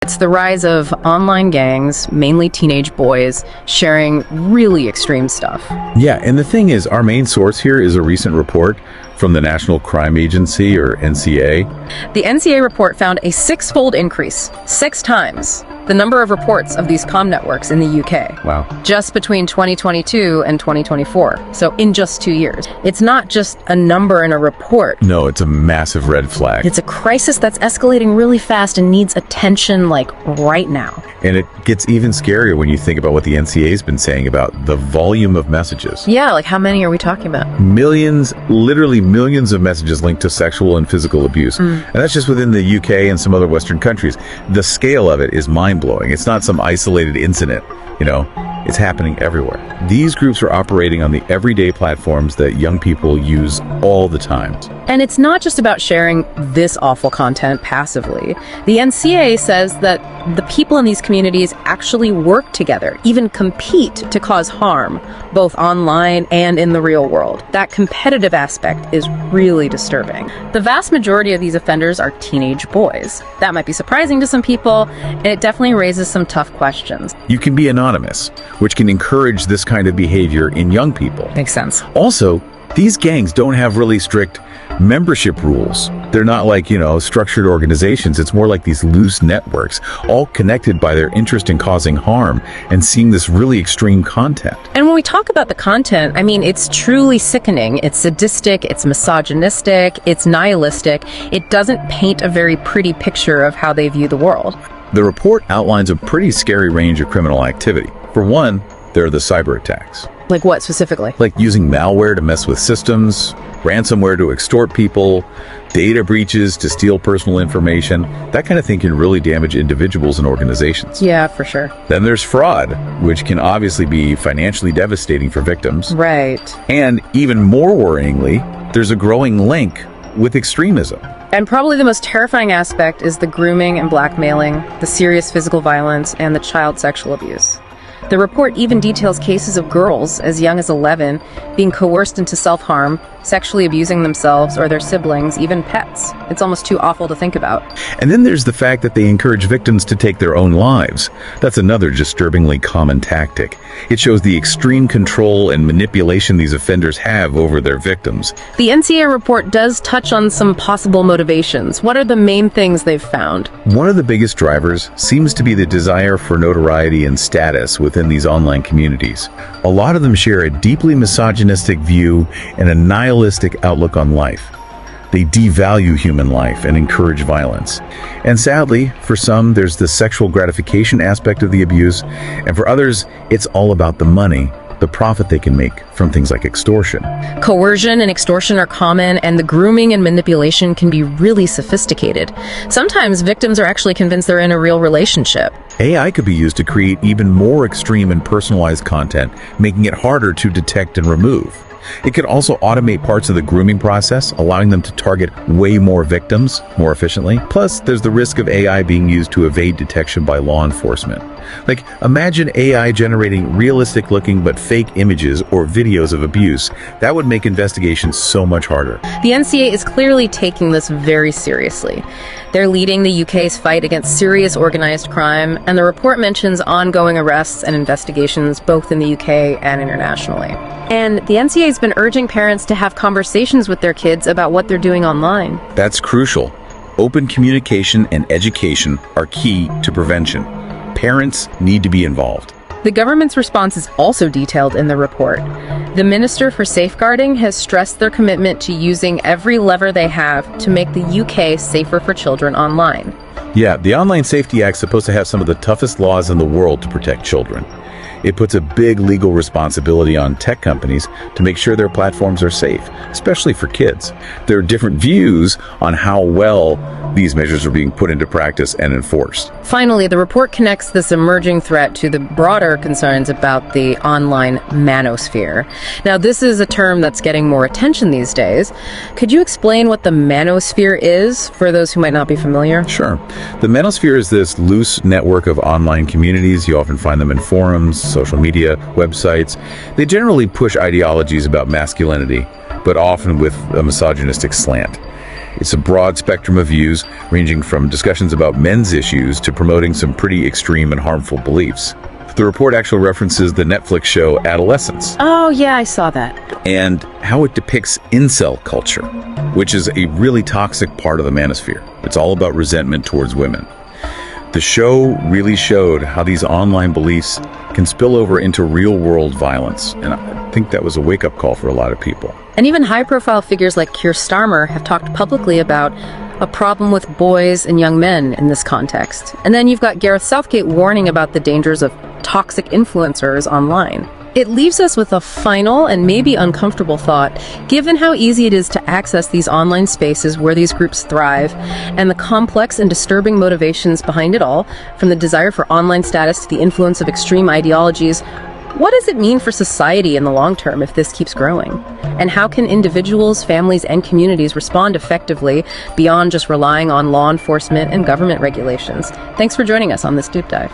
It's the rise of online gangs, mainly teenage boys, sharing really extreme stuff. Yeah, and the thing is, our main source here is a recent report from the National Crime Agency, or NCA. The NCA report found a six-fold increase, 6 times, the number of reports of these comm networks in the UK. Wow. Just between 2022 and 2024. So in just 2 years. It's not just a number in a report. No, it's a massive red flag. It's a crisis that's escalating really fast and needs attention, like, right now. And it gets even scarier when you think about what the NCA's been saying about the volume of messages. Yeah, like how many are we talking about? Millions, literally millions of messages linked to sexual and physical abuse. And that's just within the UK and some other Western countries. The scale of it is mind-blowing. It's not some isolated incident, it's happening everywhere. These groups are operating on the everyday platforms that young people use all the time. And it's not just about sharing this awful content passively. The NCA says that the people in these communities actually work together, even compete to cause harm, both online and in the real world. That competitive aspect is really disturbing. The vast majority of these offenders are teenage boys. That might be surprising to some people, and it definitely raises some tough questions. You can be anonymous, which can encourage this kind of behavior in young people. Makes sense. Also, these gangs don't have really strict membership rules. They're not like, structured organizations. It's more like these loose networks, all connected by their interest in causing harm and seeing this really extreme content. And when we talk about the content, it's truly sickening. It's sadistic, it's misogynistic, it's nihilistic. It doesn't paint a very pretty picture of how they view the world. The report outlines a pretty scary range of criminal activity. For one, there are the cyber attacks. Like what specifically? Like using malware to mess with systems, ransomware to extort people, data breaches to steal personal information. That kind of thing can really damage individuals and organizations. Yeah, for sure. Then there's fraud, which can obviously be financially devastating for victims. Right. And even more worryingly, there's a growing link with extremism. And probably the most terrifying aspect is the grooming and blackmailing, the serious physical violence, and the child sexual abuse. The report even details cases of girls as young as 11 being coerced into self-harm, sexually abusing themselves or their siblings, even pets. It's almost too awful to think about. And then there's the fact that they encourage victims to take their own lives. That's another disturbingly common tactic. It shows the extreme control and manipulation these offenders have over their victims. The NCA report does touch on some possible motivations. What are the main things they've found? One of the biggest drivers seems to be the desire for notoriety and status within these online communities. A lot of them share a deeply misogynistic view and a nihilistic outlook on life. They devalue human life and encourage violence. And sadly, for some, there's the sexual gratification aspect of the abuse, and for others, it's all about the money, the profit they can make from things like extortion. Coercion and extortion are common, and the grooming and manipulation can be really sophisticated. Sometimes victims are actually convinced they're in a real relationship. AI could be used to create even more extreme and personalized content, making it harder to detect and remove. It could also automate parts of the grooming process, allowing them to target way more victims more efficiently. Plus, there's the risk of AI being used to evade detection by law enforcement. Like, imagine AI generating realistic-looking but fake images or videos of abuse. That would make investigations so much harder. The NCA is clearly taking this very seriously. They're leading the UK's fight against serious organized crime, and the report mentions ongoing arrests and investigations both in the UK and internationally. And the NCA has been urging parents to have conversations with their kids about what they're doing online. That's crucial. Open communication and education are key to prevention. Parents need to be involved. The government's response is also detailed in the report. The Minister for Safeguarding has stressed their commitment to using every lever they have to make the UK safer for children online. Yeah, the Online Safety Act is supposed to have some of the toughest laws in the world to protect children. It puts a big legal responsibility on tech companies to make sure their platforms are safe, especially for kids. There are different views on how well these measures are being put into practice and enforced. Finally, the report connects this emerging threat to the broader concerns about the online manosphere. Now, this is a term that's getting more attention these days. Could you explain what the manosphere is for those who might not be familiar? Sure. The manosphere is this loose network of online communities. You often find them in forums, social media, websites. They generally push ideologies about masculinity, but often with a misogynistic slant. It's a broad spectrum of views, ranging from discussions about men's issues to promoting some pretty extreme and harmful beliefs. The report actually references the Netflix show Adolescence. Oh, yeah, I saw that. And how it depicts incel culture, which is a really toxic part of the manosphere. It's all about resentment towards women. The show really showed how these online beliefs can spill over into real-world violence, and I think that was a wake-up call for a lot of people. And even high-profile figures like Keir Starmer have talked publicly about a problem with boys and young men in this context. And then you've got Gareth Southgate warning about the dangers of toxic influencers online. It leaves us with a final and maybe uncomfortable thought, given how easy it is to access these online spaces where these groups thrive, and the complex and disturbing motivations behind it all, from the desire for online status to the influence of extreme ideologies. What does it mean for society in the long term if this keeps growing? And how can individuals, families, and communities respond effectively beyond just relying on law enforcement and government regulations? Thanks for joining us on this deep dive.